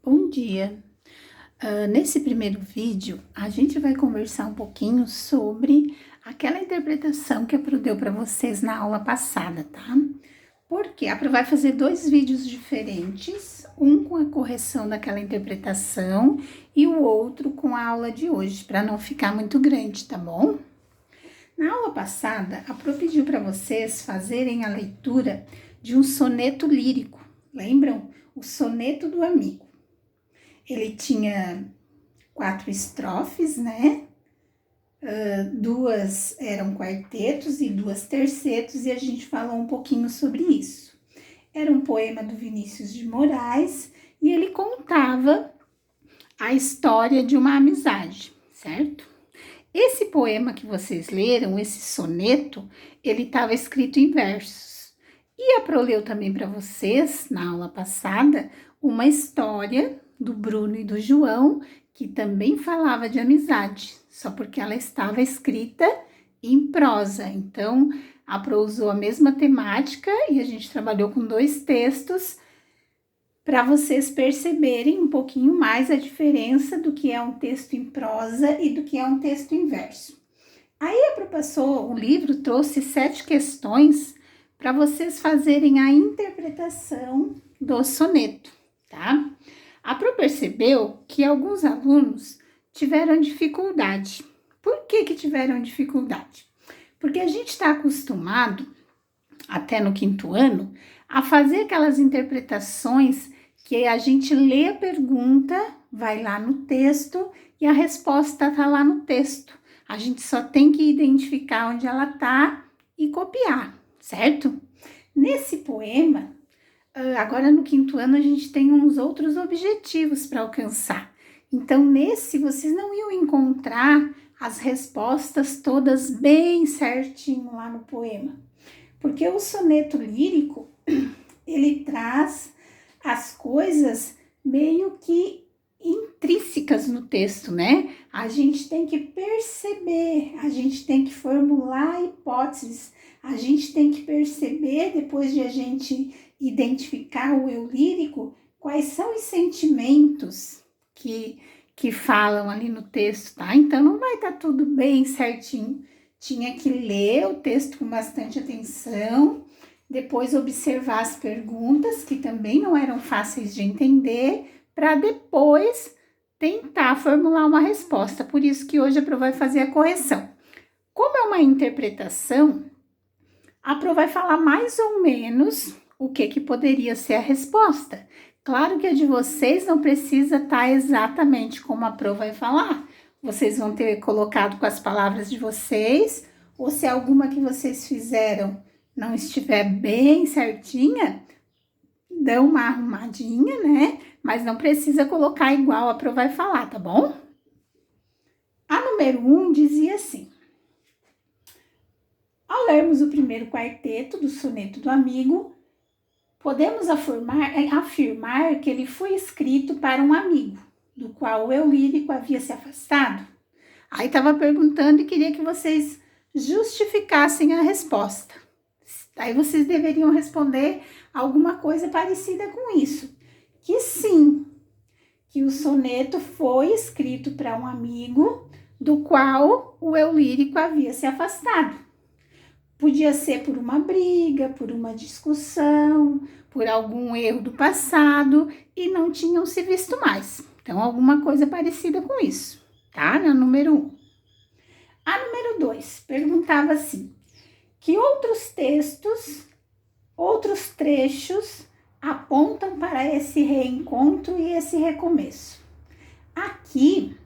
Bom dia! Nesse primeiro vídeo, a gente vai conversar um pouquinho sobre aquela interpretação que a Pro deu para vocês na aula passada, tá? Porque a Pro vai fazer dois vídeos diferentes, um com a correção daquela interpretação e o outro com a aula de hoje, para não ficar muito grande, tá bom? Na aula passada, a Pro pediu para vocês fazerem a leitura de um soneto lírico, lembram? O soneto do amigo. Ele tinha 4 estrofes, né? Duas eram quartetos e 2 tercetos, e a gente falou um pouquinho sobre isso. Era um poema do Vinícius de Moraes e ele contava a história de uma amizade, certo? Esse poema que vocês leram, esse soneto, ele estava escrito em versos. E a Pro leu também para vocês, na aula passada, uma história do Bruno e do João, que também falava de amizade, só porque ela estava escrita em prosa. Então, a Pro usou a mesma temática e a gente trabalhou com 2 textos para vocês perceberem um pouquinho mais a diferença do que é um texto em prosa e do que é um texto em verso. Aí a Pro passou, o livro trouxe 7 questões para vocês fazerem a interpretação do soneto, tá? A Pro percebeu que alguns alunos tiveram dificuldade. Por que tiveram dificuldade? Porque a gente está acostumado, até no 5º ano, a fazer aquelas interpretações que a gente lê a pergunta, vai lá no texto e a resposta está lá no texto. A gente só tem que identificar onde ela está e copiar, certo? Nesse poema, agora no 5º ano a gente tem uns outros objetivos para alcançar. Então, nesse vocês não iam encontrar as respostas todas bem certinho lá no poema. Porque o soneto lírico, ele traz as coisas meio que intrínsecas no texto, né? A gente tem que perceber, a gente tem que formular hipóteses, a gente tem que perceber, depois de a gente identificar o eu lírico, quais são os sentimentos que falam ali no texto, tá? Então, não vai estar tudo bem certinho. Tinha que ler o texto com bastante atenção, depois observar as perguntas, que também não eram fáceis de entender, para depois tentar formular uma resposta. Por isso que hoje a Pro vai fazer a correção. Como é uma interpretação, a Pro vai falar mais ou menos o que poderia ser a resposta. Claro que a de vocês não precisa estar exatamente como a Pro vai falar. Vocês vão ter colocado com as palavras de vocês, ou se alguma que vocês fizeram não estiver bem certinha, dão uma arrumadinha, né? Mas não precisa colocar igual a Pro vai falar, tá bom? A número 1 dizia assim: ao lermos o primeiro quarteto do soneto do amigo, podemos afirmar que ele foi escrito para um amigo, do qual o eu lírico havia se afastado. Aí estava perguntando e queria que vocês justificassem a resposta. Aí vocês deveriam responder alguma coisa parecida com isso. Que sim, que o soneto foi escrito para um amigo do qual o eu lírico havia se afastado. Podia ser por uma briga, por uma discussão, por algum erro do passado e não tinham se visto mais. Então, alguma coisa parecida com isso, tá? Na número 1. A número 2 perguntava assim: que outros textos, outros trechos apontam para esse reencontro e esse recomeço? Aqui,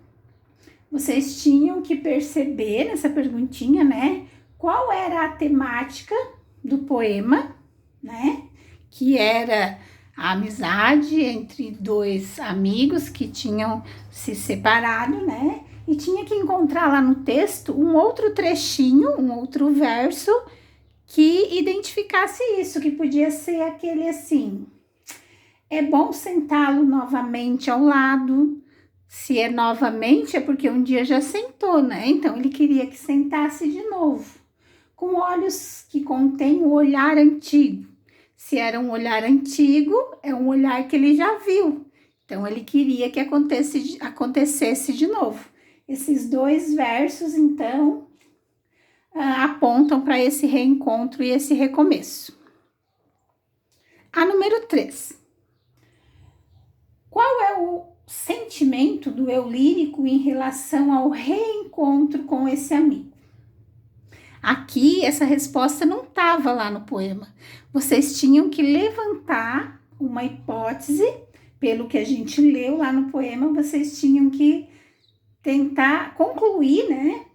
vocês tinham que perceber nessa perguntinha, né? Qual era a temática do poema, né? Que era a amizade entre 2 amigos que tinham se separado, né? E tinha que encontrar lá no texto um outro trechinho, um outro verso que identificasse isso, que podia ser aquele assim: é bom sentá-lo novamente ao lado. Se é novamente, é porque um dia já sentou, né? Então, ele queria que sentasse de novo. Com olhos que contêm o olhar antigo. Se era um olhar antigo, é um olhar que ele já viu. Então, ele queria que acontecesse de novo. Esses dois versos, então, apontam para esse reencontro e esse recomeço. A número 3. Qual é o sentimento do eu lírico em relação ao reencontro com esse amigo? Aqui, essa resposta não estava lá no poema. Vocês tinham que levantar uma hipótese, pelo que a gente leu lá no poema, vocês tinham que tentar concluir, né,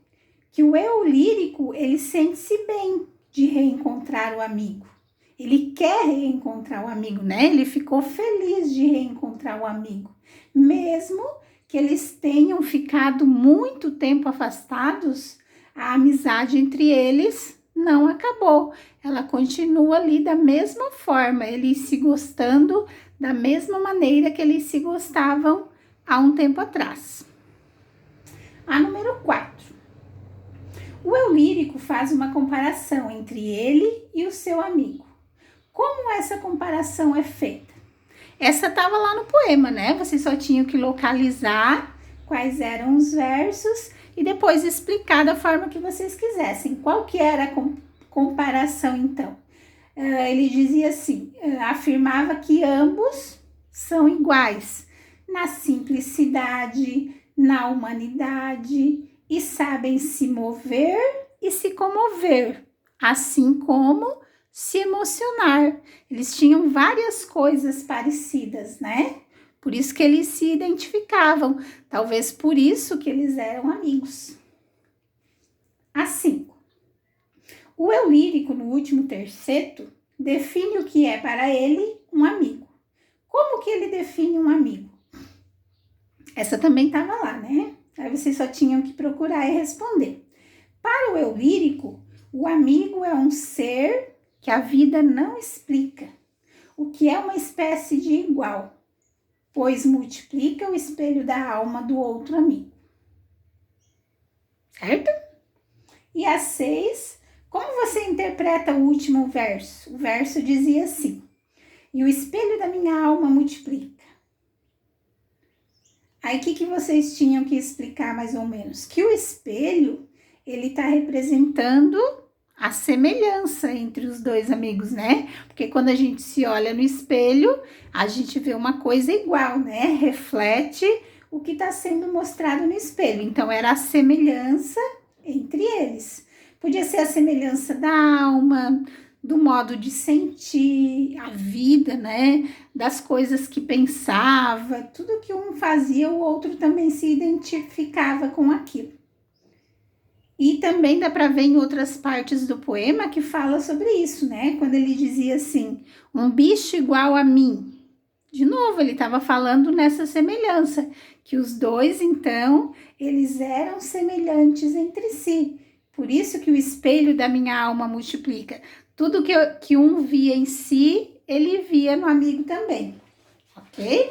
que o eu lírico, ele sente-se bem de reencontrar o amigo. Ele quer reencontrar o amigo, né? Ele ficou feliz de reencontrar o amigo, mesmo que eles tenham ficado muito tempo afastados. A amizade entre eles não acabou, ela continua ali da mesma forma, eles se gostando da mesma maneira que eles se gostavam há um tempo atrás. A número 4. O eu lírico faz uma comparação entre ele e o seu amigo. Como essa comparação é feita? Essa estava lá no poema, né? Vocês só tinham que localizar quais eram os versos e depois explicar da forma que vocês quisessem. Qual que era a comparação, então? Ele dizia assim, afirmava que ambos são iguais na simplicidade, na humanidade e sabem se mover e se comover, assim como se emocionar. Eles tinham várias coisas parecidas, né? Por isso que eles se identificavam, talvez por isso que eles eram amigos. A 5. O eu lírico, no último terceto, define o que é para ele um amigo. Como que ele define um amigo? Essa também estava lá, né? Aí vocês só tinham que procurar e responder. Para o eu lírico, o amigo é um ser que a vida não explica, o que é uma espécie de igual, pois multiplica o espelho da alma do outro amigo. Certo? E a 6, como você interpreta o último verso? O verso dizia assim: e o espelho da minha alma multiplica. Aí, o que vocês tinham que explicar mais ou menos? Que o espelho, ele está representando a semelhança entre os dois amigos, né? Porque quando a gente se olha no espelho, a gente vê uma coisa igual, né? Reflete o que está sendo mostrado no espelho. Então, era a semelhança entre eles. Podia ser a semelhança da alma, do modo de sentir a vida, né? Das coisas que pensava, tudo que um fazia, o outro também se identificava com aquilo. E também dá para ver em outras partes do poema que fala sobre isso, né? Quando ele dizia assim, um bicho igual a mim. De novo, ele estava falando nessa semelhança, que os dois, então, eles eram semelhantes entre si. Por isso que o espelho da minha alma multiplica. Tudo que um via em si, ele via no amigo também, ok?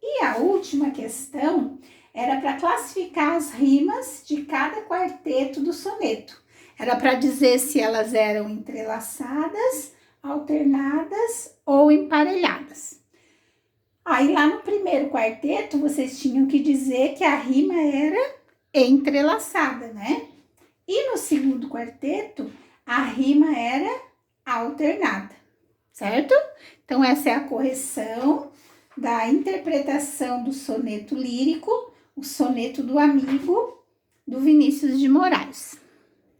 E a última questão era para classificar as rimas de cada quarteto do soneto. Era para dizer se elas eram entrelaçadas, alternadas ou emparelhadas. Aí lá no primeiro quarteto, vocês tinham que dizer que a rima era entrelaçada, né? E no segundo quarteto, a rima era alternada, certo? Então, essa é a correção da interpretação do soneto lírico, o soneto do amigo, do Vinícius de Moraes.